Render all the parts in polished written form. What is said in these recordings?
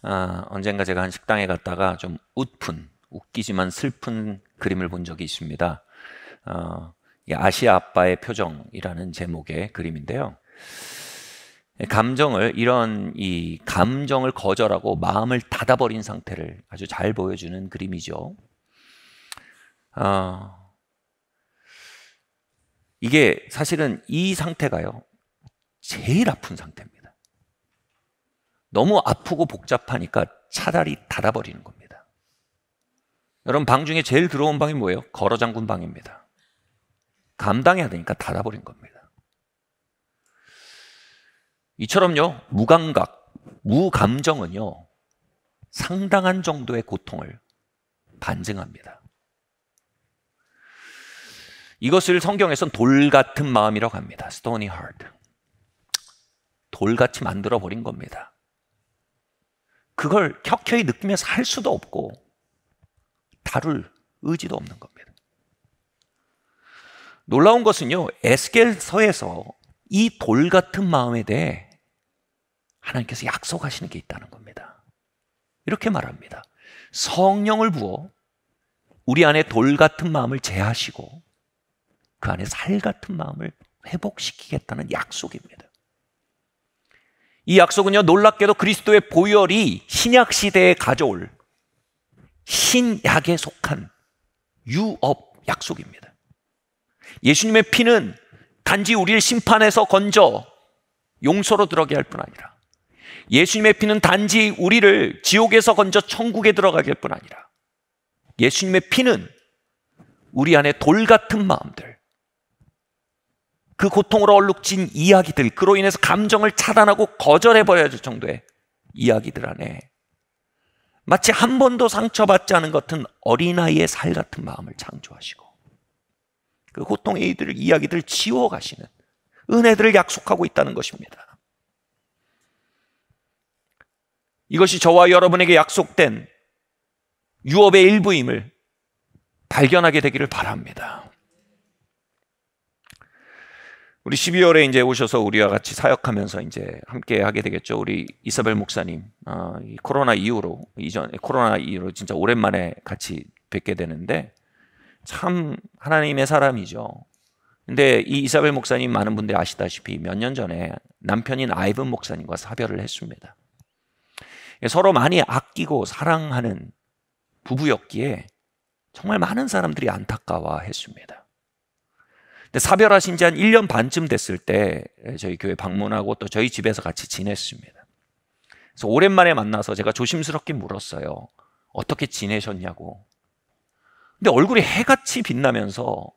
언젠가 제가 한 식당에 갔다가 좀 웃기지만 슬픈 그림을 본 적이 있습니다. 이 아시아 아빠의 표정이라는 제목의 그림인데요. 이 감정을 거절하고 마음을 닫아버린 상태를 아주 잘 보여주는 그림이죠. 이게 사실은 이 상태가요, 제일 아픈 상태입니다. 너무 아프고 복잡하니까 차라리 닫아버리는 겁니다. 여러분, 방 중에 제일 더러운 방이 뭐예요? 걸어 잠근 방입니다. 감당해야 되니까 닫아버린 겁니다. 이처럼요, 무감정은요, 상당한 정도의 고통을 반증합니다. 이것을 성경에서는 돌 같은 마음이라고 합니다. Stony heart. 돌같이 만들어버린 겁니다. 그걸 켜켜이 느끼면서 할 수도 없고 다룰 의지도 없는 겁니다. 놀라운 것은요, 에스겔서에서 이 돌 같은 마음에 대해 하나님께서 약속하시는 게 있다는 겁니다. 이렇게 말합니다. 성령을 부어 우리 안에 돌 같은 마음을 제하시고 그 안에 살 같은 마음을 회복시키겠다는 약속입니다. 이 약속은요, 놀랍게도 그리스도의 보혈이 신약 시대에 가져올 신약에 속한 유업 약속입니다. 예수님의 피는 단지 우리를 심판에서 건져 용서로 들어가게 할 뿐 아니라, 예수님의 피는 단지 우리를 지옥에서 건져 천국에 들어가게 할 뿐 아니라, 예수님의 피는 우리 안에 돌 같은 마음들, 그 고통으로 얼룩진 이야기들, 그로 인해서 감정을 차단하고 거절해버려야 될 정도의 이야기들 안에 마치 한 번도 상처받지 않은 것 같은 어린아이의 살 같은 마음을 창조하시고 그 고통의 이야기들을 지워가시는 은혜들을 약속하고 있다는 것입니다. 이것이 저와 여러분에게 약속된 유업의 일부임을 발견하게 되기를 바랍니다. 우리 12월에 이제 오셔서 우리와 같이 사역하면서 이제 함께 하게 되겠죠. 우리 이사벨 목사님, 코로나 이후로 진짜 오랜만에 같이 뵙게 되는데 참 하나님의 사람이죠. 근데 이 이사벨 목사님, 많은 분들이 아시다시피 몇 년 전에 남편인 아이븐 목사님과 사별을 했습니다. 서로 많이 아끼고 사랑하는 부부였기에 정말 많은 사람들이 안타까워했습니다. 근데 사별하신 지 한 1년 반쯤 됐을 때 저희 교회 방문하고 또 저희 집에서 같이 지냈습니다. 그래서 오랜만에 만나서 제가 조심스럽게 물었어요. 어떻게 지내셨냐고. 근데 얼굴이 해같이 빛나면서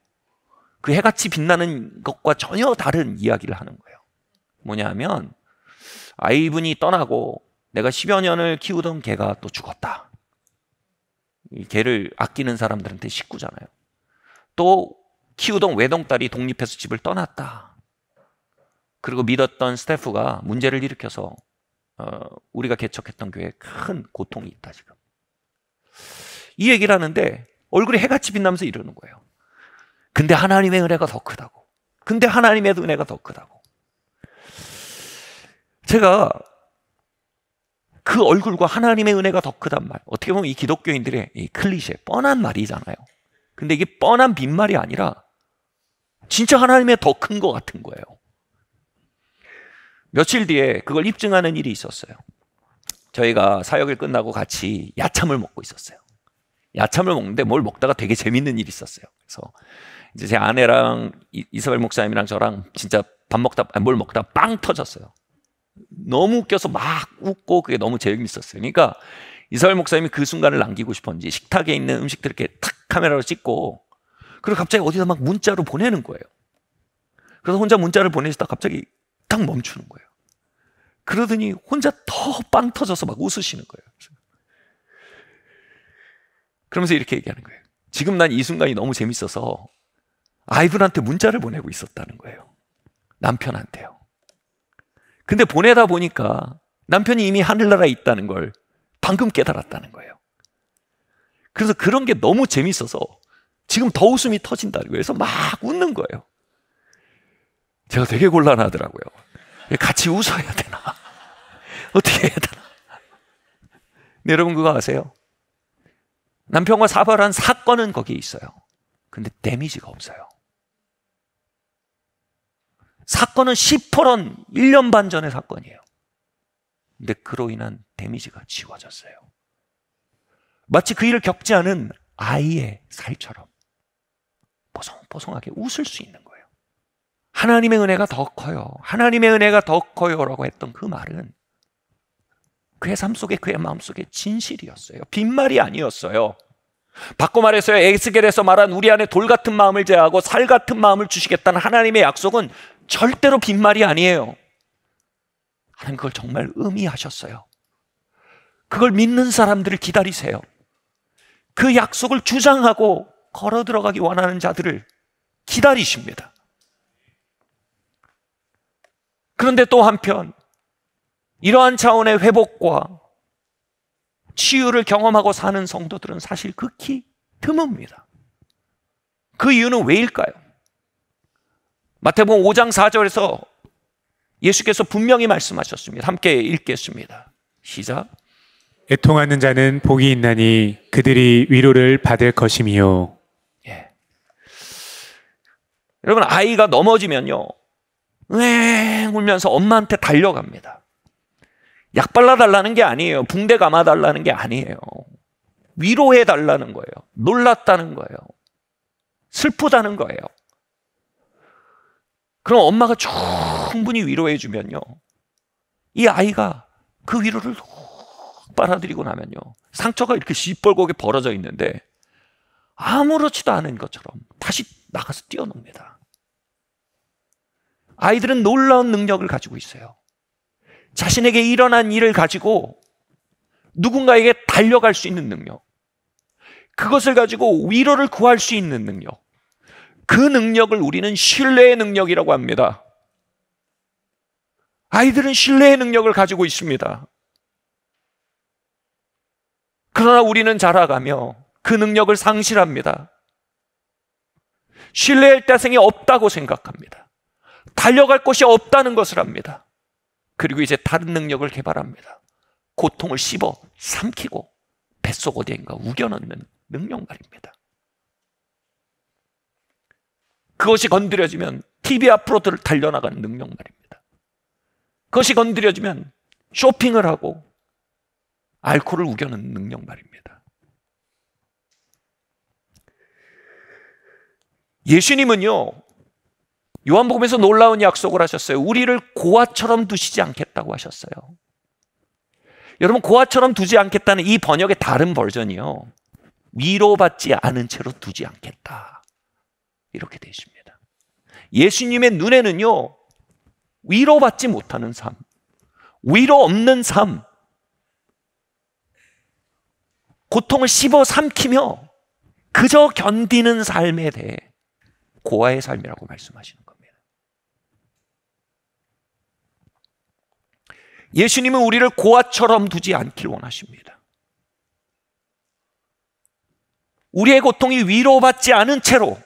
그 해같이 빛나는 것과 전혀 다른 이야기를 하는 거예요. 뭐냐면 아이분이 떠나고 내가 10여 년을 키우던 개가 또 죽었다. 이 개를 아끼는 사람들한테 식구잖아요. 또 키우던 외동딸이 독립해서 집을 떠났다. 그리고 믿었던 스태프가 문제를 일으켜서 우리가 개척했던 교회에 큰 고통이 있다 지금. 이 얘기를 하는데 얼굴이 해같이 빛나면서 이러는 거예요. 근데 하나님의 은혜가 더 크다고. 근데 하나님의 은혜가 더 크다고. 제가 그 얼굴과 하나님의 은혜가 더 크단 말, 어떻게 보면 이 기독교인들의 이 클리셰, 뻔한 말이잖아요. 근데 이게 뻔한 빈말이 아니라 진짜 하나님의 더 큰 것 같은 거예요. 며칠 뒤에 그걸 입증하는 일이 있었어요. 저희가 사역을 끝나고 같이 야참을 먹고 있었어요. 야참을 먹는데 뭘 먹다가 되게 재밌는 일이 있었어요. 그래서 이제 제 아내랑 이사벨 목사님이랑 저랑 진짜 뭘 먹다가 빵 터졌어요. 너무 웃겨서 막 웃고 그게 너무 재밌었어요. 그러니까 이사벨 목사님이 그 순간을 남기고 싶었는지 식탁에 있는 음식들 이렇게 탁 카메라로 찍고, 그리고 갑자기 어디다 막 문자로 보내는 거예요. 그래서 혼자 문자를 보내시다 갑자기 딱 멈추는 거예요. 그러더니 혼자 더 빵 터져서 막 웃으시는 거예요. 그러면서 이렇게 얘기하는 거예요. 지금 난 이 순간이 너무 재밌어서 아이분한테 문자를 보내고 있었다는 거예요. 남편한테요. 근데 보내다 보니까 남편이 이미 하늘나라에 있다는 걸 방금 깨달았다는 거예요. 그래서 그런 게 너무 재밌어서 지금 더 웃음이 터진다는 거예요. 그래서 막 웃는 거예요. 제가 되게 곤란하더라고요. 같이 웃어야 되나? 어떻게 해야 되나? 여러분 그거 아세요? 남편과 사별한 사건은 거기에 있어요. 근데 데미지가 없어요. 사건은 10%는 1년 반 전의 사건이에요. 근데 그로 인한 데미지가 지워졌어요. 마치 그 일을 겪지 않은 아이의 살처럼 뽀송뽀송하게 웃을 수 있는 거예요. 하나님의 은혜가 더 커요. 하나님의 은혜가 더 커요 라고 했던 그 말은 그의 삶 속에, 그의 마음 속에 진실이었어요. 빈말이 아니었어요. 바꿔 말해서요, 에스겔에서 말한 우리 안에 돌 같은 마음을 제하고 살 같은 마음을 주시겠다는 하나님의 약속은 절대로 빈말이 아니에요. 하나님 그걸 정말 의미하셨어요. 그걸 믿는 사람들을 기다리세요. 그 약속을 주장하고 걸어 들어가기 원하는 자들을 기다리십니다. 그런데 또 한편 이러한 차원의 회복과 치유를 경험하고 사는 성도들은 사실 극히 드뭅니다. 그 이유는 왜일까요? 마태복음 5장 4절에서 예수께서 분명히 말씀하셨습니다. 함께 읽겠습니다. 시작. 애통하는 자는 복이 있나니 그들이 위로를 받을 것이미요. 예. 여러분, 아이가 넘어지면요, 응 울면서 엄마한테 달려갑니다. 약 발라달라는 게 아니에요. 붕대 감아달라는 게 아니에요. 위로해달라는 거예요. 놀랐다는 거예요. 슬프다는 거예요. 그럼 엄마가 충분히 위로해주면요, 이 아이가 그 위로를 훅 빨아들이고 나면요, 상처가 이렇게 시뻘겋게 벌어져 있는데 아무렇지도 않은 것처럼 다시 나가서 뛰어놉니다. 아이들은 놀라운 능력을 가지고 있어요. 자신에게 일어난 일을 가지고 누군가에게 달려갈 수 있는 능력, 그것을 가지고 위로를 구할 수 있는 능력, 그 능력을 우리는 신뢰의 능력이라고 합니다. 아이들은 신뢰의 능력을 가지고 있습니다. 그러나 우리는 자라가며 그 능력을 상실합니다. 신뢰할 대상이 없다고 생각합니다. 달려갈 곳이 없다는 것을 압니다. 그리고 이제 다른 능력을 개발합니다. 고통을 씹어 삼키고 뱃속 어디인가 우겨넣는 능력 말입니다. 그것이 건드려지면 TV 앞으로 달려나가는 능력 말입니다. 그것이 건드려지면 쇼핑을 하고 알코올을 우겨넣는 능력 말입니다. 예수님은요, 요한복음에서 놀라운 약속을 하셨어요. 우리를 고아처럼 두시지 않겠다고 하셨어요. 여러분, 고아처럼 두지 않겠다는 이 번역의 다른 버전이요, 위로받지 않은 채로 두지 않겠다, 이렇게 되어 있습니다. 예수님의 눈에는요, 위로받지 못하는 삶, 위로 없는 삶, 고통을 씹어 삼키며 그저 견디는 삶에 대해 고아의 삶이라고 말씀하시는 겁니다. 예수님은 우리를 고아처럼 두지 않길 원하십니다. 우리의 고통이 위로받지 않은 채로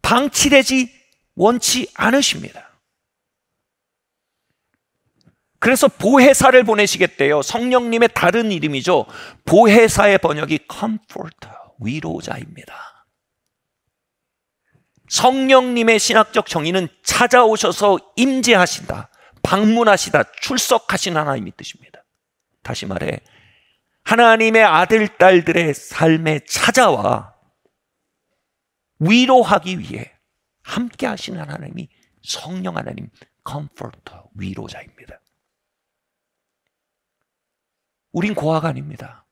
방치되지 원치 않으십니다. 그래서 보혜사를 보내시겠대요. 성령님의 다른 이름이죠. 보혜사의 번역이 comforter, 위로자입니다. 성령님의 신학적 정의는 찾아오셔서 임재하신다, 방문하시다, 출석하신 하나님의 뜻입니다. 다시 말해, 하나님의 아들, 딸들의 삶에 찾아와 위로하기 위해 함께 하시는 하나님이 성령 하나님, comforter, 위로자입니다. 우린 고아가 아닙니다.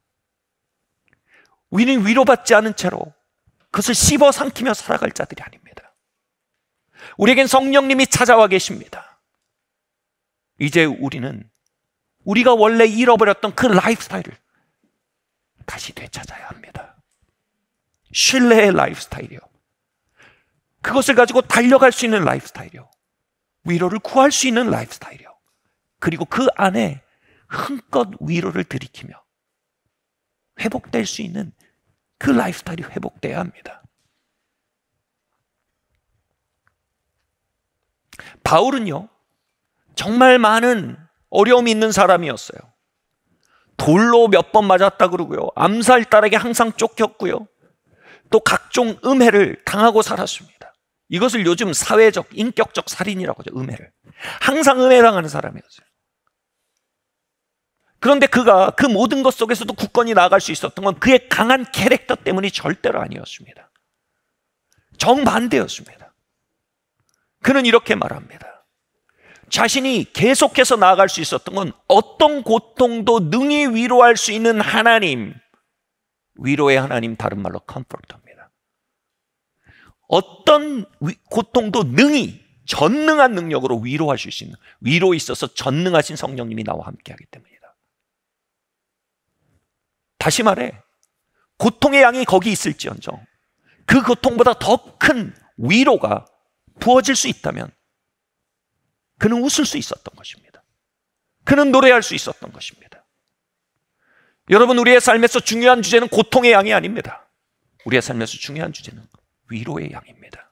우리는 위로받지 않은 채로 그것을 씹어 삼키며 살아갈 자들이 아닙니다. 우리에겐 성령님이 찾아와 계십니다. 이제 우리는 우리가 원래 잃어버렸던 그 라이프스타일을 다시 되찾아야 합니다. 신뢰의 라이프스타일이요, 그것을 가지고 달려갈 수 있는 라이프스타일이요, 위로를 구할 수 있는 라이프스타일이요, 그리고 그 안에 흥껏 위로를 들이키며 회복될 수 있는 그 라이프스타일이 회복돼야 합니다. 바울은요, 정말 많은 어려움이 있는 사람이었어요. 돌로 몇 번 맞았다 그러고요. 암살딸에게 항상 쫓겼고요. 또 각종 음해를 당하고 살았습니다. 이것을 요즘 사회적, 인격적 살인이라고 하죠. 음해를. 항상 음해당하는 사람이었어요. 그런데 그가 그 모든 것 속에서도 굳건히 나아갈 수 있었던 건 그의 강한 캐릭터 때문이 절대로 아니었습니다. 정반대였습니다. 그는 이렇게 말합니다. 자신이 계속해서 나아갈 수 있었던 건 어떤 고통도 능히 위로할 수 있는 하나님, 위로의 하나님, 다른 말로 컴포터입니다. 어떤 고통도 능히, 전능한 능력으로 위로하실 수 있는, 위로에 있어서 전능하신 성령님이 나와 함께하기 때문이다. 다시 말해, 고통의 양이 거기 있을지언정 그 고통보다 더 큰 위로가 부어질 수 있다면 그는 웃을 수 있었던 것입니다. 그는 노래할 수 있었던 것입니다. 여러분, 우리의 삶에서 중요한 주제는 고통의 양이 아닙니다. 우리의 삶에서 중요한 주제는 위로의 양입니다.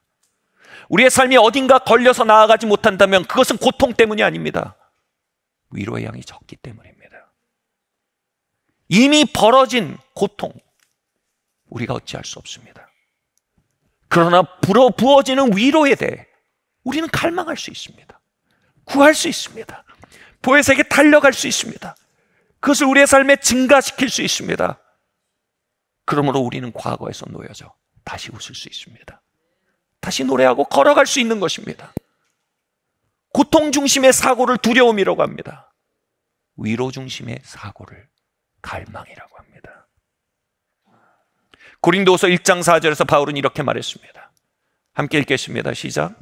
우리의 삶이 어딘가 걸려서 나아가지 못한다면 그것은 고통 때문이 아닙니다. 위로의 양이 적기 때문입니다. 이미 벌어진 고통, 우리가 어찌할 수 없습니다. 그러나 부어지는 위로에 대해 우리는 갈망할 수 있습니다. 구할 수 있습니다. 보혜사에게 달려갈 수 있습니다. 그것을 우리의 삶에 증가시킬 수 있습니다. 그러므로 우리는 과거에서 놓여져 다시 웃을 수 있습니다. 다시 노래하고 걸어갈 수 있는 것입니다. 고통 중심의 사고를 두려움이라고 합니다. 위로 중심의 사고를 갈망이라고 합니다. 고린도후서 1장 4절에서 바울은 이렇게 말했습니다. 함께 읽겠습니다. 시작.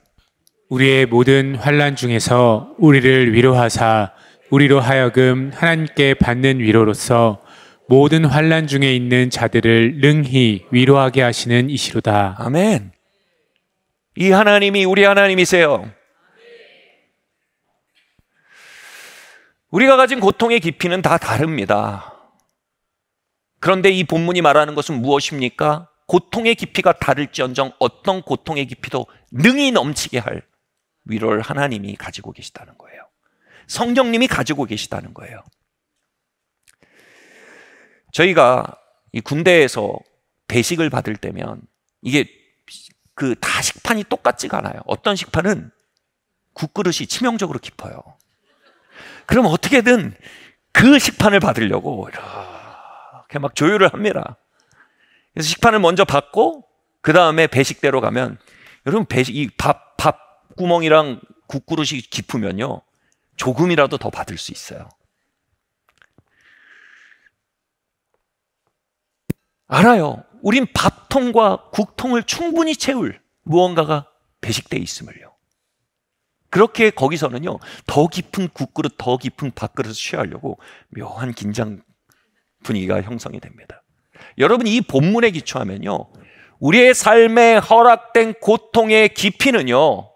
우리의 모든 환난 중에서 우리를 위로하사 우리로 하여금 하나님께 받는 위로로서 모든 환난 중에 있는 자들을 능히 위로하게 하시는 이시로다. 아멘. 이 하나님이 우리 하나님이세요. 우리가 가진 고통의 깊이는 다 다릅니다. 그런데 이 본문이 말하는 것은 무엇입니까? 고통의 깊이가 다를지언정 어떤 고통의 깊이도 능히 넘치게 할 위로를 하나님이 가지고 계시다는 거예요. 성령님이 가지고 계시다는 거예요. 저희가 이 군대에서 배식을 받을 때면 이게 다 식판이 똑같지가 않아요. 어떤 식판은 국그릇이 치명적으로 깊어요. 그럼 어떻게든 그 식판을 받으려고 이렇게 막 조율을 합니다. 그래서 식판을 먼저 받고 그 다음에 배식대로 가면, 여러분, 이 밥 구멍이랑 국그릇이 깊으면요 조금이라도 더 받을 수 있어요. 알아요. 우린 밥통과 국통을 충분히 채울 무언가가 배식대에 있음을요. 그렇게 거기서는요 더 깊은 국그릇, 더 깊은 밥그릇을 취하려고 묘한 긴장 분위기가 형성이 됩니다. 여러분, 이 본문에 기초하면요 우리의 삶에 허락된 고통의 깊이는요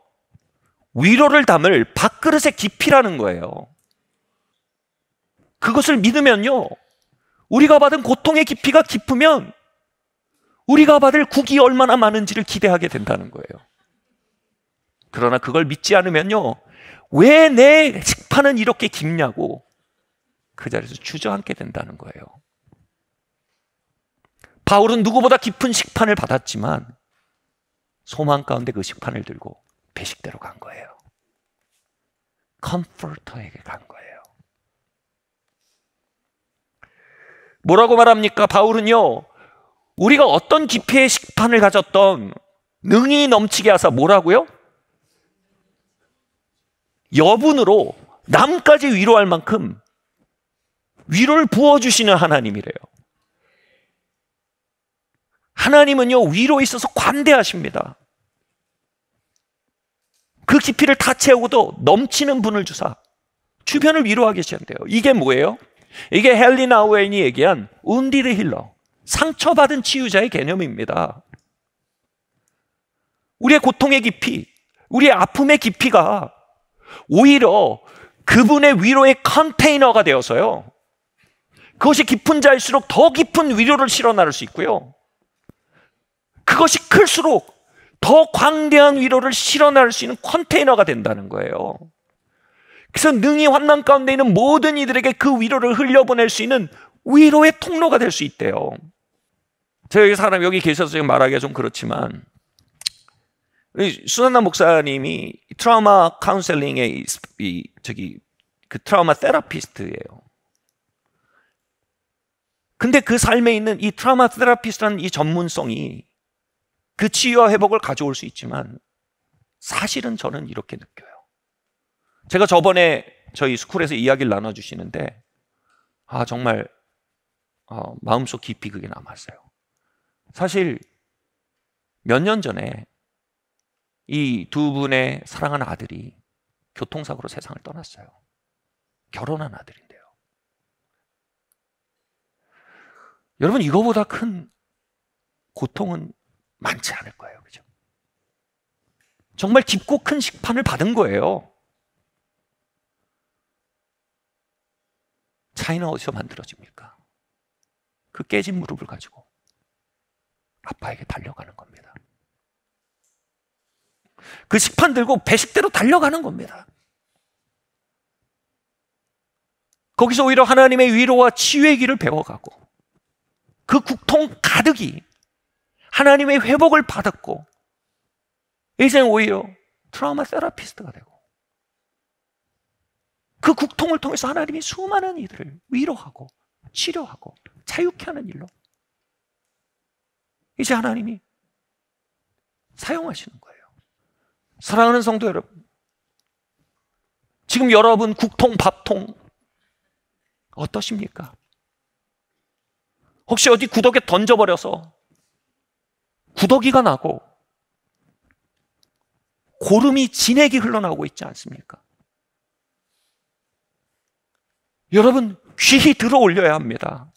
위로를 담을 밥그릇의 깊이라는 거예요. 그것을 믿으면요 우리가 받은 고통의 깊이가 깊으면 우리가 받을 국이 얼마나 많은지를 기대하게 된다는 거예요. 그러나 그걸 믿지 않으면요 왜 내 식판은 이렇게 깊냐고 그 자리에서 주저앉게 된다는 거예요. 바울은 누구보다 깊은 식판을 받았지만 소망 가운데 그 식판을 들고 배식대로 간 거예요. 컴포터에게 간 거예요. 뭐라고 말합니까? 바울은요 우리가 어떤 깊이의 식판을 가졌던 능히 넘치게 하사 뭐라고요? 여분으로 남까지 위로할 만큼 위로를 부어주시는 하나님이래요. 하나님은요 위로에 있어서 관대하십니다. 그 깊이를 다 채우고도 넘치는 분을 주사 주변을 위로하게 하신대요. 이게 뭐예요? 이게 헨리 나우엔이 얘기한 운디드 힐러, 상처받은 치유자의 개념입니다. 우리의 고통의 깊이, 우리의 아픔의 깊이가 오히려 그분의 위로의 컨테이너가 되어서요 그것이 깊은 자일수록 더 깊은 위로를 실어 나를 수 있고요 그것이 클수록 더 광대한 위로를 실어 나를 수 있는 컨테이너가 된다는 거예요. 그래서 능히 환난 가운데 있는 모든 이들에게 그 위로를 흘려보낼 수 있는 위로의 통로가 될 수 있대요. 제가 사람 여기 계셔서 지금 말하기가 좀 그렇지만, 수산나 목사님이 트라우마 카운셀링의 그 트라우마 테라피스트예요. 근데 그 삶에 있는 이 트라우마 테라피스트라는 이 전문성이 그 치유와 회복을 가져올 수 있지만, 사실은 저는 이렇게 느껴요. 제가 저번에 저희 스쿨에서 이야기를 나눠주시는데, 정말 마음속 깊이 그게 남았어요. 사실 몇 년 전에 이 두 분의 사랑하는 아들이 교통사고로 세상을 떠났어요. 결혼한 아들인데요. 여러분, 이거보다 큰 고통은 많지 않을 거예요. 그죠? 정말 깊고 큰 식판을 받은 거예요. 차이는 어디서 만들어집니까? 그 깨진 무릎을 가지고 아빠에게 달려가는 겁니다. 그 식판 들고 배식대로 달려가는 겁니다. 거기서 오히려 하나님의 위로와 치유의 길을 배워가고, 그 국통 가득이 하나님의 회복을 받았고, 이제는 오히려 트라우마 테라피스트가 되고, 그 국통을 통해서 하나님이 수많은 이들을 위로하고 치료하고 자유케 하는 일로 이제 하나님이 사용하시는 거예요. 사랑하는 성도 여러분, 지금 여러분 국통, 밥통 어떠십니까? 혹시 어디 구더기에 던져버려서 구더기가 나고 고름이 진액이 흘러나오고 있지 않습니까? 여러분, 귀히 들어 올려야 합니다.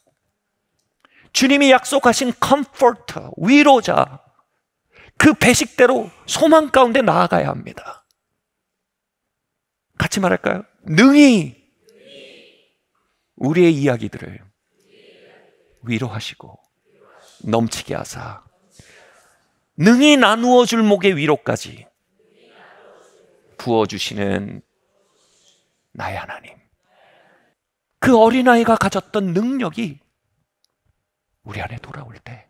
주님이 약속하신 컴포터, 위로자, 그 배식대로 소망 가운데 나아가야 합니다. 같이 말할까요? 능히 우리의 이야기들을 위로하시고 넘치게 하사 능히 나누어 줄 목의 위로까지 부어주시는 나의 하나님. 그 어린아이가 가졌던 능력이 우리 안에 돌아올 때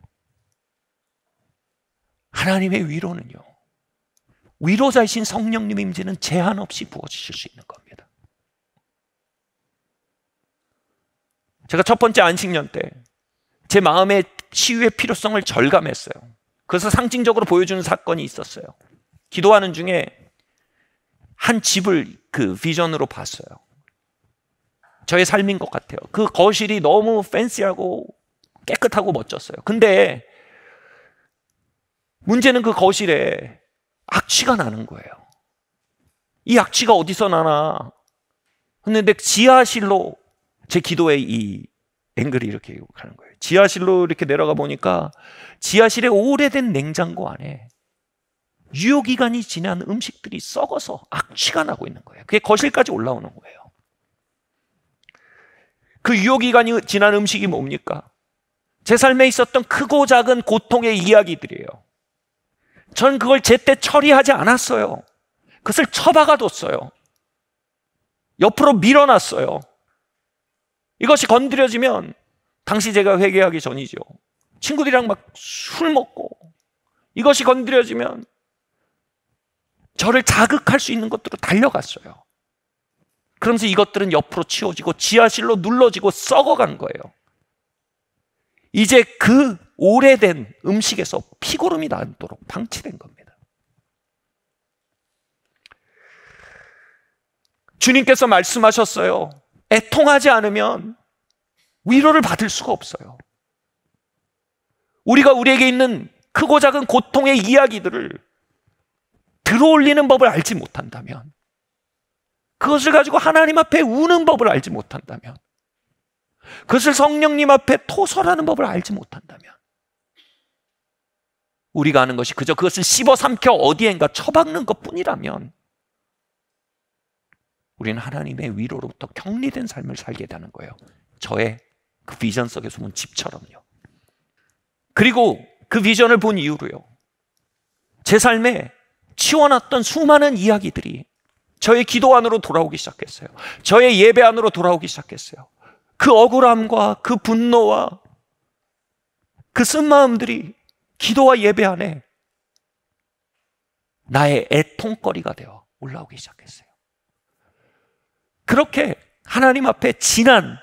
하나님의 위로는요, 위로자이신 성령님의 임재는 제한 없이 부어주실 수 있는 겁니다. 제가 첫 번째 안식년 때 제 마음의 치유의 필요성을 절감했어요. 그래서 상징적으로 보여주는 사건이 있었어요. 기도하는 중에 한 집을 그 비전으로 봤어요. 저의 삶인 것 같아요. 그 거실이 너무 팬시하고 깨끗하고 멋졌어요. 근데 문제는 그 거실에 악취가 나는 거예요. 이 악취가 어디서 나나 했는데 지하실로, 제 기도의 이 앵글이 이렇게 가는 거예요. 지하실로 이렇게 내려가 보니까 지하실에 오래된 냉장고 안에 유효기간이 지난 음식들이 썩어서 악취가 나고 있는 거예요. 그게 거실까지 올라오는 거예요. 그 유효기간이 지난 음식이 뭡니까? 제 삶에 있었던 크고 작은 고통의 이야기들이에요. 전 그걸 제때 처리하지 않았어요. 그것을 처박아뒀어요. 옆으로 밀어놨어요. 이것이 건드려지면, 당시 제가 회개하기 전이죠, 친구들이랑 막 술 먹고, 이것이 건드려지면 저를 자극할 수 있는 것들로 달려갔어요. 그러면서 이것들은 옆으로 치워지고 지하실로 눌러지고 썩어간 거예요. 이제 그 오래된 음식에서 피고름이 나도록 방치된 겁니다. 주님께서 말씀하셨어요. 애통하지 않으면 위로를 받을 수가 없어요. 우리가 우리에게 있는 크고 작은 고통의 이야기들을 들어올리는 법을 알지 못한다면, 그것을 가지고 하나님 앞에 우는 법을 알지 못한다면, 그것을 성령님 앞에 토설하는 법을 알지 못한다면, 우리가 하는 것이 그저 그것을 씹어 삼켜 어디엔가 처박는 것뿐이라면 우리는 하나님의 위로로부터 격리된 삶을 살게 되는 거예요. 저의 그 비전 속에 숨은 집처럼요. 그리고 그 비전을 본 이후로요, 제 삶에 치워놨던 수많은 이야기들이 저의 기도 안으로 돌아오기 시작했어요. 저의 예배 안으로 돌아오기 시작했어요. 그 억울함과 그 분노와 그 쓴 마음들이 기도와 예배 안에 나의 애통거리가 되어 올라오기 시작했어요. 그렇게 하나님 앞에 지난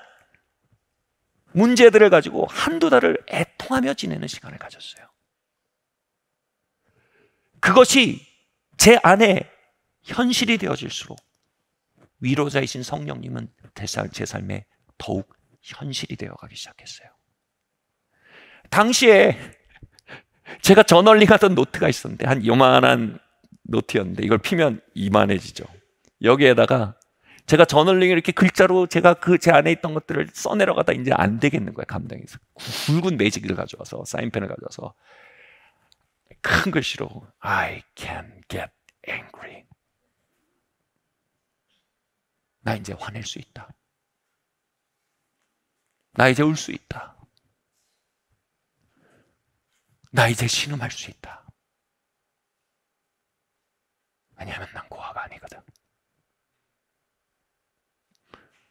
문제들을 가지고 한두 달을 애통하며 지내는 시간을 가졌어요. 그것이 제 안에 현실이 되어질수록 위로자이신 성령님은 제 삶에 더욱 현실이 되어가기 시작했어요. 당시에 제가 저널링하던 노트가 있었는데 한 요만한 노트였는데 이걸 피면 이만해지죠. 여기에다가 제가 저널링을 이렇게 글자로 제가 제 안에 있던 것들을 써내려가다 이제 안 되겠는 거예요. 감당해서 굵은 매직을 가져와서 사인펜을 가져와서 큰 글씨로 I can get angry. 나 이제 화낼 수 있다. 나 이제 울 수 있다. 나 이제 신음할 수 있다. 왜냐하면 난 고아가 아니거든.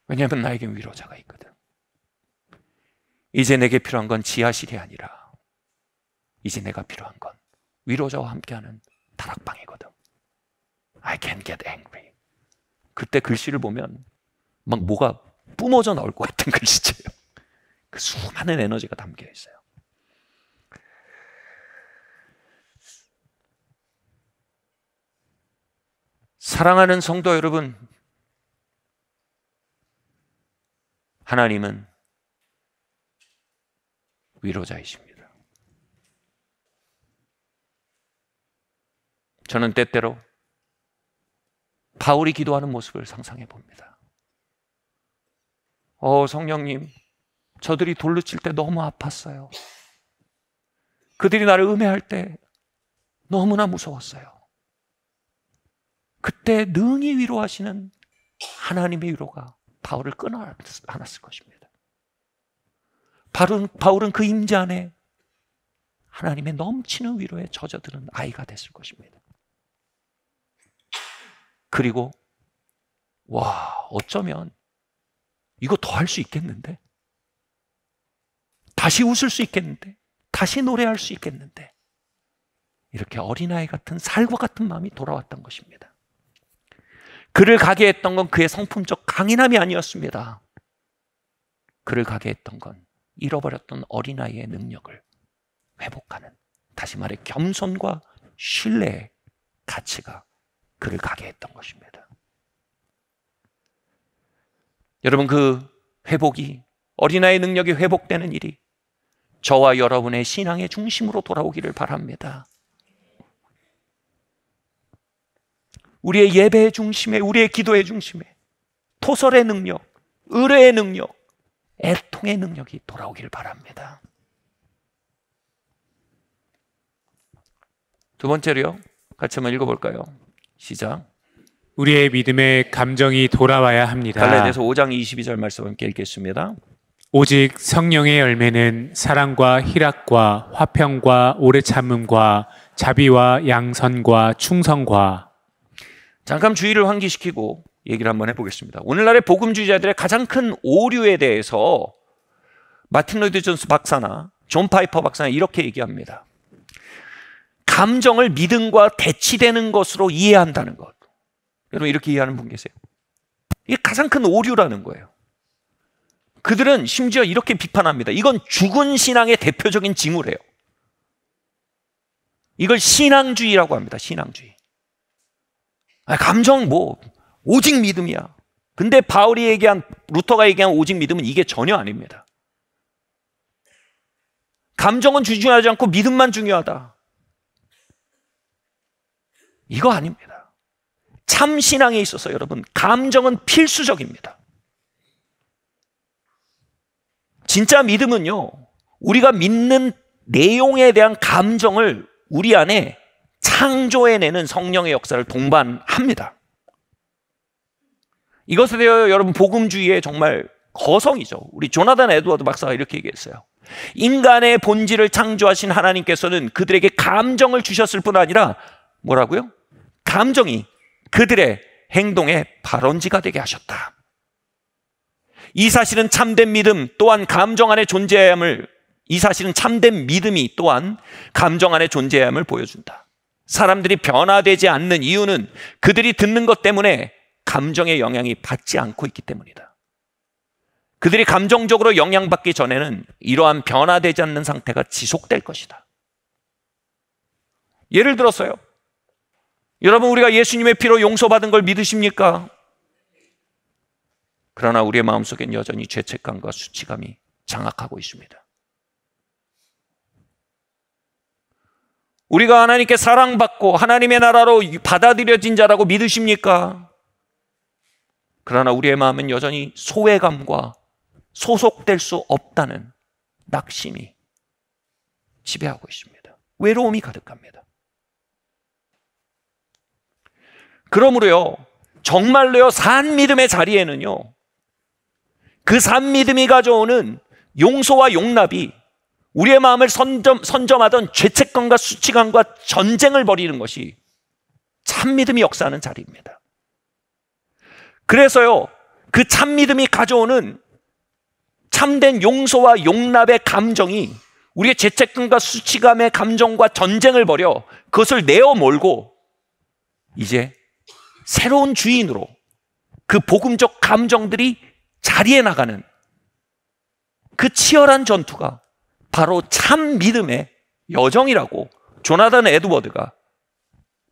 왜냐하면 나에겐 위로자가 있거든. 이제 내게 필요한 건 지하실이 아니라 이제 내가 필요한 건 위로자와 함께하는 다락방이거든. I can get angry. 그때 글씨를 보면 막 뭐가 뿜어져 나올 것 같은 글씨체예요. 그 수많은 에너지가 담겨 있어요. 사랑하는 성도 여러분, 하나님은 위로자이십니다. 저는 때때로 바울이 기도하는 모습을 상상해 봅니다. 성령님, 저들이 돌로 칠 때 너무 아팠어요. 그들이 나를 음해할 때 너무나 무서웠어요. 그때 능히 위로하시는 하나님의 위로가 바울을 끊어안았을 것입니다. 바울은 그 임재 안에 하나님의 넘치는 위로에 젖어드는 아이가 됐을 것입니다. 그리고 어쩌면 이거 더 할 수 있겠는데? 다시 웃을 수 있겠는데? 다시 노래할 수 있겠는데? 이렇게 어린아이 같은 살과 같은 마음이 돌아왔던 것입니다. 그를 가게 했던 건 그의 성품적 강인함이 아니었습니다. 그를 가게 했던 건 잃어버렸던 어린아이의 능력을 회복하는, 다시 말해 겸손과 신뢰의 가치가 그를 가게 했던 것입니다. 여러분, 그 회복이, 어린아이의 능력이 회복되는 일이 저와 여러분의 신앙의 중심으로 돌아오기를 바랍니다. 우리의 예배의 중심에, 우리의 기도의 중심에 토설의 능력, 의뢰의 능력, 애통의 능력이 돌아오기를 바랍니다. 두 번째로요, 같이 한번 읽어볼까요? 시작. 우리의 믿음의 감정이 돌아와야 합니다. 갈라디아서 5장 22절 말씀 함께 읽겠습니다. 오직 성령의 열매는 사랑과 희락과 화평과 오래 참음과 자비와 양선과 충성과. 잠깐 주의를 환기시키고 얘기를 한번 해보겠습니다. 오늘날의 복음주의자들의 가장 큰 오류에 대해서 마틴 로이드 존스 박사나 존 파이퍼 박사는 이렇게 얘기합니다. 감정을 믿음과 대치되는 것으로 이해한다는 것. 여러분, 이렇게 이해하는 분 계세요? 이게 가장 큰 오류라는 거예요. 그들은 심지어 이렇게 비판합니다. 이건 죽은 신앙의 대표적인 징후래요. 이걸 신앙주의라고 합니다. 신앙주의. 감정 오직 믿음이야. 근데 바울이 얘기한, 루터가 얘기한 오직 믿음은 이게 전혀 아닙니다. 감정은 중요하지 않고 믿음만 중요하다. 이거 아닙니다. 참 신앙에 있어서 여러분, 감정은 필수적입니다. 진짜 믿음은요, 우리가 믿는 내용에 대한 감정을 우리 안에 창조해내는 성령의 역사를 동반합니다. 이것에 대하여 여러분, 복음주의의 정말 거성이죠. 우리 조나단 에드워드 박사가 이렇게 얘기했어요. 인간의 본질을 창조하신 하나님께서는 그들에게 감정을 주셨을 뿐 아니라 뭐라고요? 감정이 그들의 행동의 발원지가 되게 하셨다. 이 사실은 참된 믿음 또한 감정 안에 존재함을 이 사실은 참된 믿음이 또한 감정 안에 존재함을 보여준다. 사람들이 변화되지 않는 이유는 그들이 듣는 것 때문에 감정의 영향이 받지 않고 있기 때문이다. 그들이 감정적으로 영향받기 전에는 이러한 변화되지 않는 상태가 지속될 것이다. 예를 들어서요, 여러분, 우리가 예수님의 피로 용서받은 걸 믿으십니까? 그러나 우리의 마음속엔 여전히 죄책감과 수치감이 장악하고 있습니다. 우리가 하나님께 사랑받고 하나님의 나라로 받아들여진 자라고 믿으십니까? 그러나 우리의 마음은 여전히 소외감과 소속될 수 없다는 낙심이 지배하고 있습니다. 외로움이 가득합니다. 그러므로요, 정말로요, 산 믿음의 자리에는요, 그 산 믿음이 가져오는 용서와 용납이 우리의 마음을 선점하던 죄책감과 수치감과 전쟁을 벌이는 것이 참 믿음이 역사하는 자리입니다. 그래서요, 그 참 믿음이 가져오는 참된 용서와 용납의 감정이 우리의 죄책감과 수치감의 감정과 전쟁을 벌여 그것을 내어 몰고 이제 새로운 주인으로 그 복음적 감정들이 자리에 나가는 그 치열한 전투가 바로 참 믿음의 여정이라고 조나단 에드워드가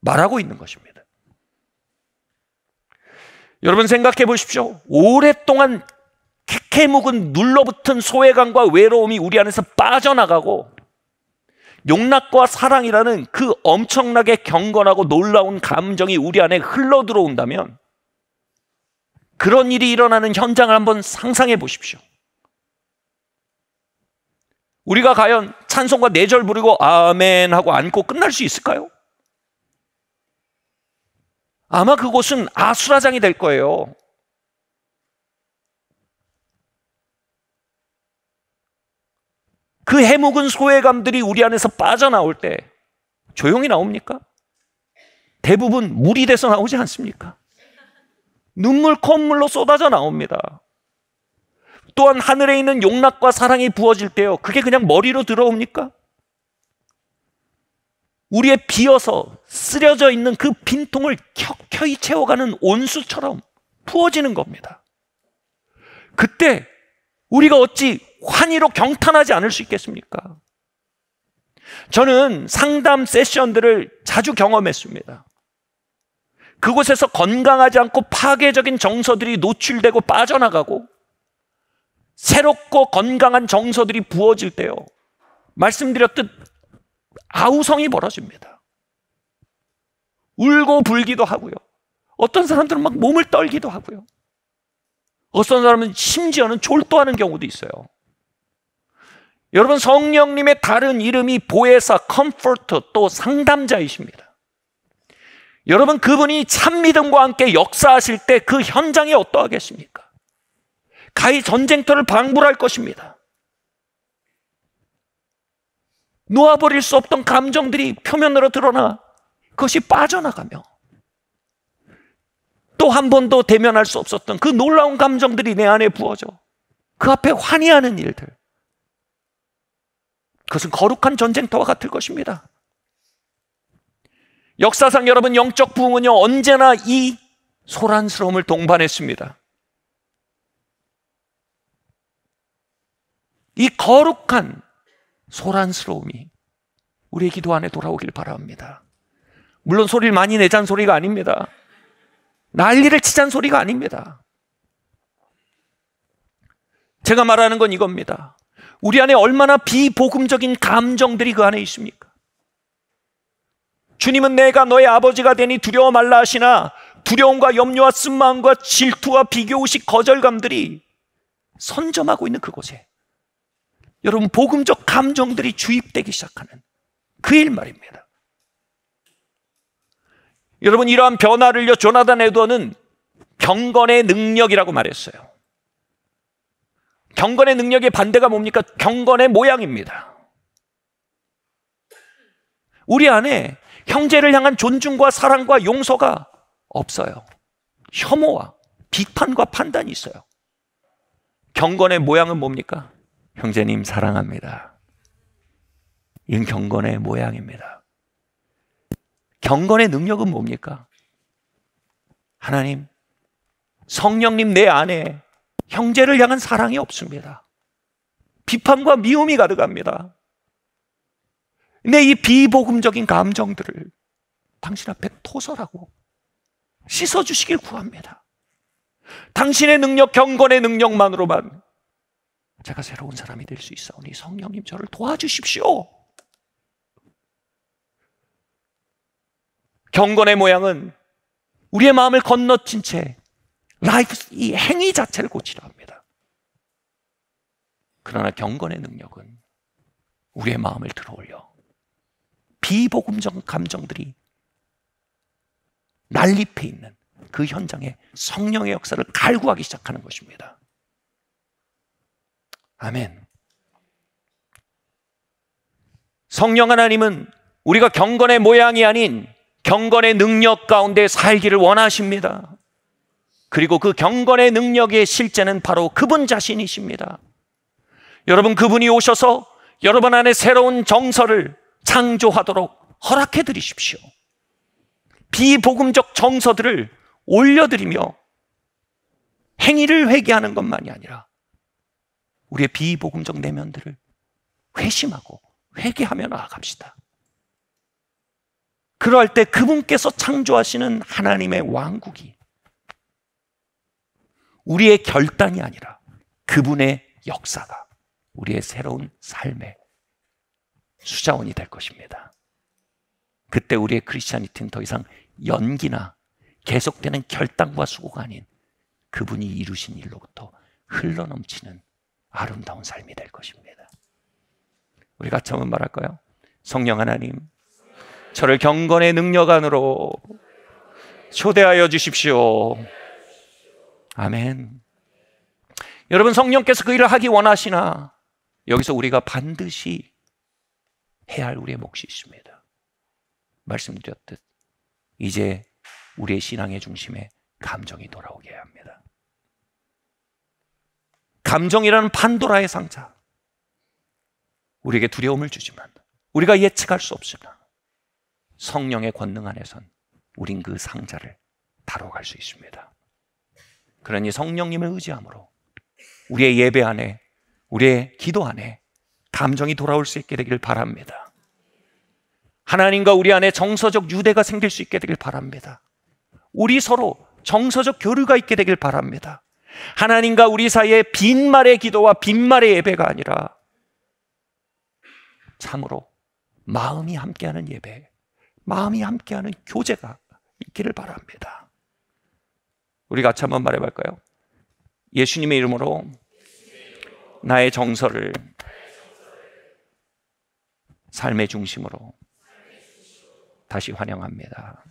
말하고 있는 것입니다. 여러분, 생각해 보십시오. 오랫동안 캐캐묵은 눌러붙은 소외감과 외로움이 우리 안에서 빠져나가고 용납과 사랑이라는 그 엄청나게 경건하고 놀라운 감정이 우리 안에 흘러 들어온다면, 그런 일이 일어나는 현장을 한번 상상해 보십시오. 우리가 과연 찬송과 4절 부르고 아멘 하고 앉고 끝날 수 있을까요? 아마 그곳은 아수라장이 될 거예요. 그 해묵은 소외감들이 우리 안에서 빠져나올 때 조용히 나옵니까? 대부분 물이 돼서 나오지 않습니까? 눈물 콧물로 쏟아져 나옵니다. 또한 하늘에 있는 용납과 사랑이 부어질 때요, 그게 그냥 머리로 들어옵니까? 우리의 비어서 쓰려져 있는 그 빈통을 켜켜이 채워가는 온수처럼 부어지는 겁니다. 그때 우리가 어찌 환희로 경탄하지 않을 수 있겠습니까? 저는 상담 세션들을 자주 경험했습니다. 그곳에서 건강하지 않고 파괴적인 정서들이 노출되고 빠져나가고 새롭고 건강한 정서들이 부어질 때요, 말씀드렸듯 아우성이 벌어집니다. 울고 불기도 하고요, 어떤 사람들은 막 몸을 떨기도 하고요, 어떤 사람은 심지어는 졸도하는 경우도 있어요. 여러분, 성령님의 다른 이름이 보혜사, 컴포터, 또 상담자이십니다. 여러분, 그분이 참 믿음과 함께 역사하실 때 그 현장이 어떠하겠습니까? 가히 전쟁터를 방불할 것입니다. 놓아버릴 수 없던 감정들이 표면으로 드러나 그것이 빠져나가며, 또 한 번도 대면할 수 없었던 그 놀라운 감정들이 내 안에 부어져 그 앞에 환희하는 일들, 그것은 거룩한 전쟁터와 같을 것입니다. 역사상 여러분, 영적 부흥은요, 언제나 이 소란스러움을 동반했습니다. 이 거룩한 소란스러움이 우리의 기도 안에 돌아오길 바랍니다. 물론 소리를 많이 내자는 소리가 아닙니다. 난리를 치자는 소리가 아닙니다. 제가 말하는 건 이겁니다. 우리 안에 얼마나 비복음적인 감정들이 그 안에 있습니까? 주님은 내가 너의 아버지가 되니 두려워 말라 하시나, 두려움과 염려와 쓴마음과 질투와 비교의식, 거절감들이 선점하고 있는 그곳에 여러분, 복음적 감정들이 주입되기 시작하는 그 일 말입니다. 여러분, 이러한 변화를요, 조나단 에드워드는 경건의 능력이라고 말했어요. 경건의 능력의 반대가 뭡니까? 경건의 모양입니다. 우리 안에 형제를 향한 존중과 사랑과 용서가 없어요. 혐오와 비판과 판단이 있어요. 경건의 모양은 뭡니까? 형제님 사랑합니다. 이건 경건의 모양입니다. 경건의 능력은 뭡니까? 하나님, 성령님 내 안에 형제를 향한 사랑이 없습니다. 비판과 미움이 가득합니다. 내 이 비복음적인 감정들을 당신 앞에 토설하고 씻어주시길 구합니다. 당신의 능력, 경건의 능력만으로만 제가 새로운 사람이 될 수 있사오니 성령님 저를 도와주십시오. 경건의 모양은 우리의 마음을 건너뛴 채 이 행위 자체를 고치려 합니다. 그러나 경건의 능력은 우리의 마음을 들어올려 비복음적 감정들이 난립해 있는 그 현장에 성령의 역사를 갈구하기 시작하는 것입니다. 아멘. 성령 하나님은 우리가 경건의 모양이 아닌 경건의 능력 가운데 살기를 원하십니다. 그리고 그 경건의 능력의 실제는 바로 그분 자신이십니다. 여러분, 그분이 오셔서 여러분 안에 새로운 정서를 창조하도록 허락해 드리십시오. 비복음적 정서들을 올려드리며 행위를 회개하는 것만이 아니라 우리의 비복음적 내면들을 회심하고 회개하며 나아갑시다. 그럴 때 그분께서 창조하시는 하나님의 왕국이 우리의 결단이 아니라 그분의 역사가 우리의 새로운 삶의 수자원이 될 것입니다. 그때 우리의 크리스찬이티는 더 이상 연기나 계속되는 결단과 수고가 아닌 그분이 이루신 일로부터 흘러넘치는 아름다운 삶이 될 것입니다. 우리 같이 한번 말할까요? 성령 하나님, 저를 경건의 능력 안으로 초대하여 주십시오. 아멘. 여러분, 성령께서 그 일을 하기 원하시나 여기서 우리가 반드시 해야 할 우리의 몫이 있습니다. 말씀드렸듯 이제 우리의 신앙의 중심에 감정이 돌아오게 해야 합니다. 감정이라는 판도라의 상자, 우리에게 두려움을 주지만 우리가 예측할 수 없으나 성령의 권능 안에선 우린 그 상자를 다뤄갈 수 있습니다. 그러니 성령님을 의지함으로 우리의 예배 안에, 우리의 기도 안에 감정이 돌아올 수 있게 되기를 바랍니다. 하나님과 우리 안에 정서적 유대가 생길 수 있게 되길 바랍니다. 우리 서로 정서적 교류가 있게 되길 바랍니다. 하나님과 우리 사이에 빈말의 기도와 빈말의 예배가 아니라 참으로 마음이 함께하는 예배, 마음이 함께하는 교제가 있기를 바랍니다. 우리 같이 한번 말해볼까요? 예수님의 이름으로 나의 정서를 삶의 중심으로 다시 환영합니다.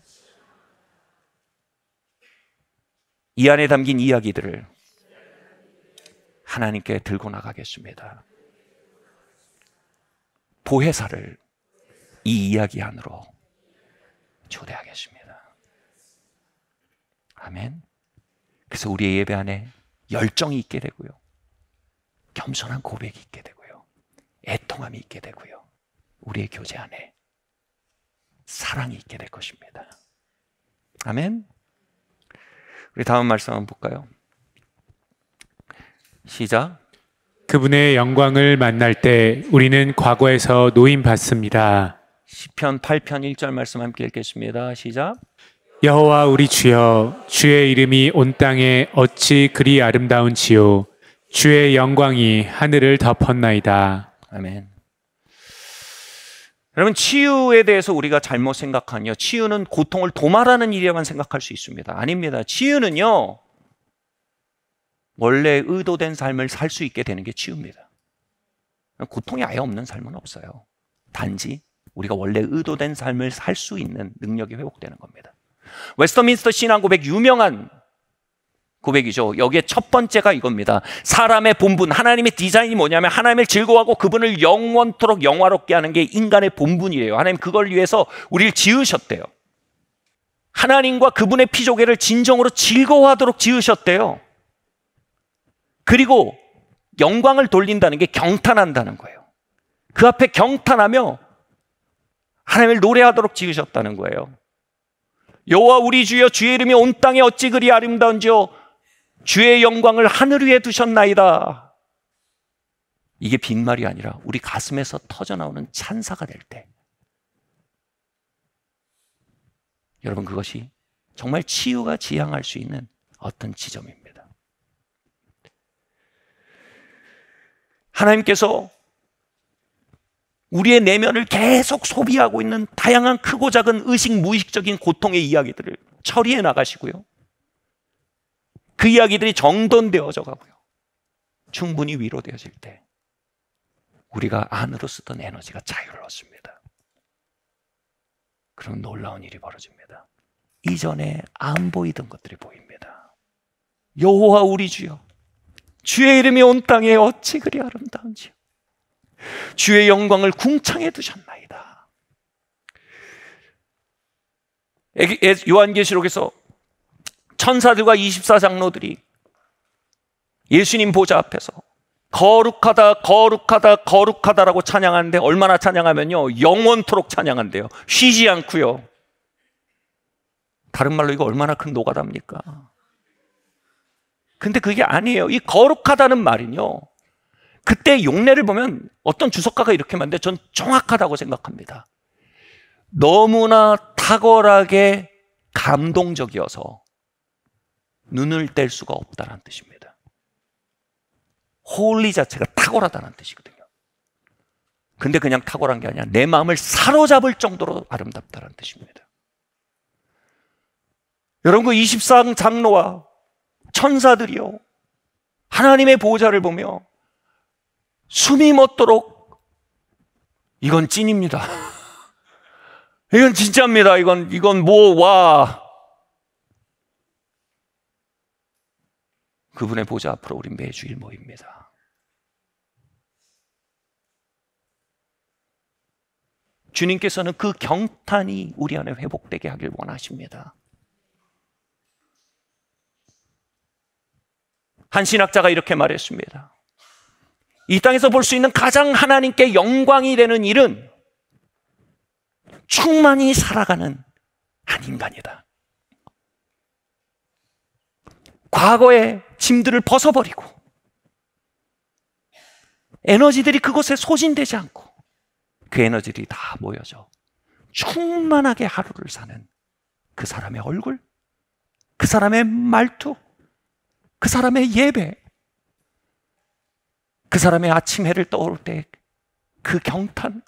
이 안에 담긴 이야기들을 하나님께 들고 나가겠습니다. 보혜사를 이 이야기 안으로 초대하겠습니다. 아멘. 그래서 우리의 예배 안에 열정이 있게 되고요, 겸손한 고백이 있게 되고요, 애통함이 있게 되고요, 우리의 교제 안에 사랑이 있게 될 것입니다. 아멘. 우리 다음 말씀 한번 볼까요? 시작. 그분의 영광을 만날 때 우리는 과거에서 노임 받습니다. 시편 8편 1절 말씀 함께 읽겠습니다. 시작. 여호와 우리 주여, 주의 이름이 온 땅에 어찌 그리 아름다운지요. 주의 영광이 하늘을 덮었나이다. 아멘. 여러분, 치유에 대해서 우리가 잘못 생각하며 치유는 고통을 도말하는 일이라만 생각할 수 있습니다. 아닙니다. 치유는요, 원래 의도된 삶을 살 수 있게 되는 게 치유입니다. 고통이 아예 없는 삶은 없어요. 단지 우리가 원래 의도된 삶을 살 수 있는 능력이 회복되는 겁니다. 웨스터민스터 신앙 고백, 유명한 고백이죠. 여기에 첫 번째가 이겁니다. 사람의 본분, 하나님의 디자인이 뭐냐면 하나님을 즐거워하고 그분을 영원토록 영화롭게 하는 게 인간의 본분이래요. 하나님 그걸 위해서 우리를 지으셨대요. 하나님과 그분의 피조개를 진정으로 즐거워하도록 지으셨대요. 그리고 영광을 돌린다는 게 경탄한다는 거예요. 그 앞에 경탄하며 하나님을 노래하도록 지으셨다는 거예요. 여호와 우리 주여, 주의 이름이 온 땅에 어찌 그리 아름다운지요, 주의 영광을 하늘 위에 두셨나이다. 이게 빈말이 아니라 우리 가슴에서 터져나오는 찬사가 될 때, 여러분, 그것이 정말 치유가 지향할 수 있는 어떤 지점입니다. 하나님께서 우리의 내면을 계속 소비하고 있는 다양한 크고 작은 의식 무의식적인 고통의 이야기들을 처리해 나가시고요, 그 이야기들이 정돈되어져 가고요, 충분히 위로되어질 때 우리가 안으로 쓰던 에너지가 자유로웠습니다. 그런 놀라운 일이 벌어집니다. 이전에 안 보이던 것들이 보입니다. 여호와 우리 주여, 주의 이름이 온 땅에 어찌 그리 아름다운지요, 주의 영광을 궁창에 두셨나이다. 요한계시록에서 천사들과 24장로들이 예수님 보좌 앞에서 거룩하다 거룩하다 거룩하다라고 찬양하는데, 얼마나 찬양하면요, 영원토록 찬양한대요. 쉬지 않고요. 다른 말로 이거 얼마나 큰 노가다입니까? 근데 그게 아니에요. 이 거룩하다는 말은요, 그때 용례를 보면 어떤 주석가가 이렇게 말하는데 전 정확하다고 생각합니다. 너무나 탁월하게 감동적이어서 눈을 뗄 수가 없다는 뜻입니다. 홀리 자체가 탁월하다는 뜻이거든요. 근데 그냥 탁월한 게 아니라 내 마음을 사로잡을 정도로 아름답다는 뜻입니다. 여러분, 그 24장로와 천사들이요, 하나님의 보호자를 보며 숨이 멎도록 이건 찐입니다. 이건 진짜입니다. 이건 와. 그분의 보좌 앞으로 우리 매주일 모입니다. 주님께서는 그 경탄이 우리 안에 회복되게 하길 원하십니다. 한 신학자가 이렇게 말했습니다. 이 땅에서 볼 수 있는 가장 하나님께 영광이 되는 일은 충만히 살아가는 한 인간이다. 과거의 짐들을 벗어버리고 에너지들이 그곳에 소진되지 않고 그 에너지들이 다 모여져 충만하게 하루를 사는 그 사람의 얼굴, 그 사람의 말투, 그 사람의 예배, 그 사람의 아침 해를 떠오를 때 그 경탄,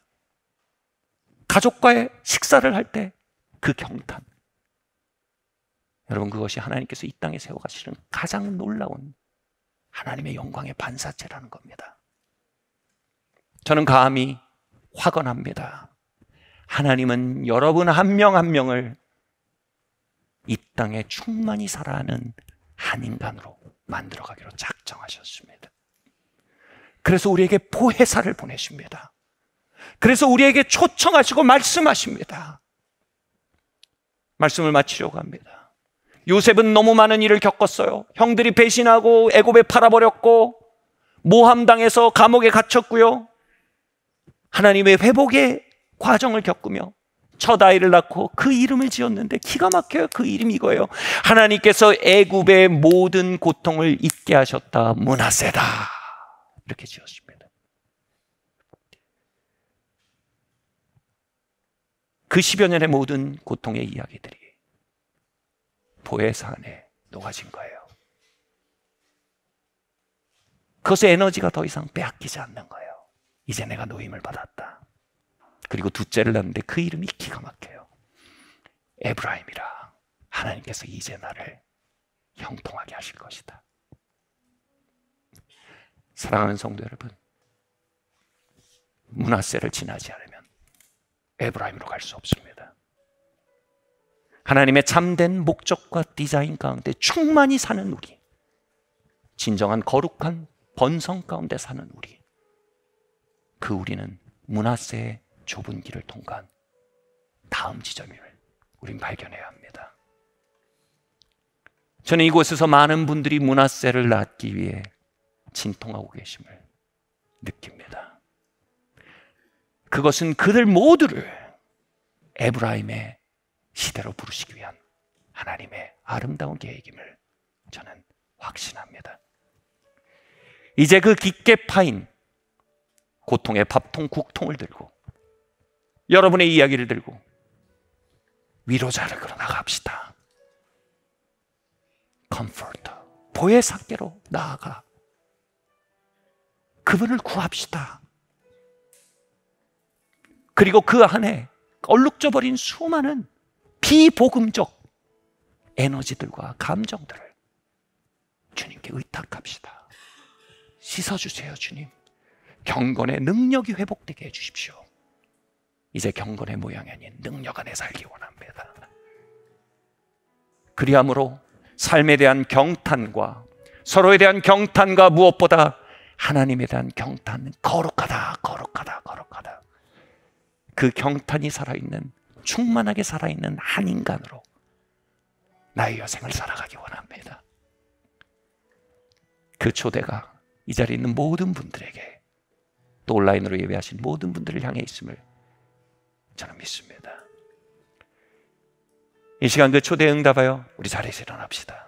가족과의 식사를 할 때 그 경탄, 여러분, 그것이 하나님께서 이 땅에 세워가시는 가장 놀라운 하나님의 영광의 반사체라는 겁니다. 저는 감히 확언합니다. 하나님은 여러분 한 명 한 명을 이 땅에 충만히 살아가는 한 인간으로 만들어가기로 작정하셨습니다. 그래서 우리에게 보혜사를 보내십니다. 그래서 우리에게 초청하시고 말씀하십니다. 말씀을 마치려고 합니다. 요셉은 너무 많은 일을 겪었어요. 형들이 배신하고 애굽에 팔아버렸고 모함당해서 감옥에 갇혔고요, 하나님의 회복의 과정을 겪으며 첫 아이를 낳고 그 이름을 지었는데 기가 막혀요. 그 이름이 이거예요. 하나님께서 애굽의 모든 고통을 잊게 하셨다, 므낫세다, 이렇게 지었습니다. 그 10여 년의 모든 고통의 이야기들이 보혜사 안에 녹아진 거예요. 그것의 에너지가 더 이상 빼앗기지 않는 거예요. 이제 내가 노임을 받았다. 그리고 둘째를 낳는데 그 이름이 기가 막혀요. 에브라임이라. 하나님께서 이제 나를 형통하게 하실 것이다. 사랑하는 성도 여러분, 므낫세를 지나지 않으면 에브라임으로 갈 수 없습니다. 하나님의 참된 목적과 디자인 가운데 충만히 사는 우리, 진정한 거룩한 번성 가운데 사는 우리, 그 우리는 므낫세의 좁은 길을 통과한 다음 지점임을 우린 발견해야 합니다. 저는 이곳에서 많은 분들이 므낫세를 낳기 위해 진통하고 계심을 느낍니다. 그것은 그들 모두를 에브라임의 시대로 부르시기 위한 하나님의 아름다운 계획임을 저는 확신합니다. 이제 그 깊게 파인 고통의 밥통, 국통을 들고 여러분의 이야기를 들고 위로자를 걸어 나갑시다. 컴포터, 보혜사께로 나아가 그분을 구합시다. 그리고 그 안에 얼룩져버린 수많은 비복음적 에너지들과 감정들을 주님께 의탁합시다. 씻어주세요, 주님. 경건의 능력이 회복되게 해주십시오. 이제 경건의 모양이 아닌 능력 안에 살기 원합니다. 그리함으로 삶에 대한 경탄과 서로에 대한 경탄과 무엇보다 하나님에 대한 경탄, 거룩하다, 거룩하다, 거룩하다. 그 경탄이 살아있는, 충만하게 살아있는 한 인간으로 나의 여생을 살아가기 원합니다. 그 초대가 이 자리에 있는 모든 분들에게, 또 온라인으로 예배하신 모든 분들을 향해 있음을 저는 믿습니다. 이 시간 그 초대에 응답하여 우리 자리에서 일어납시다.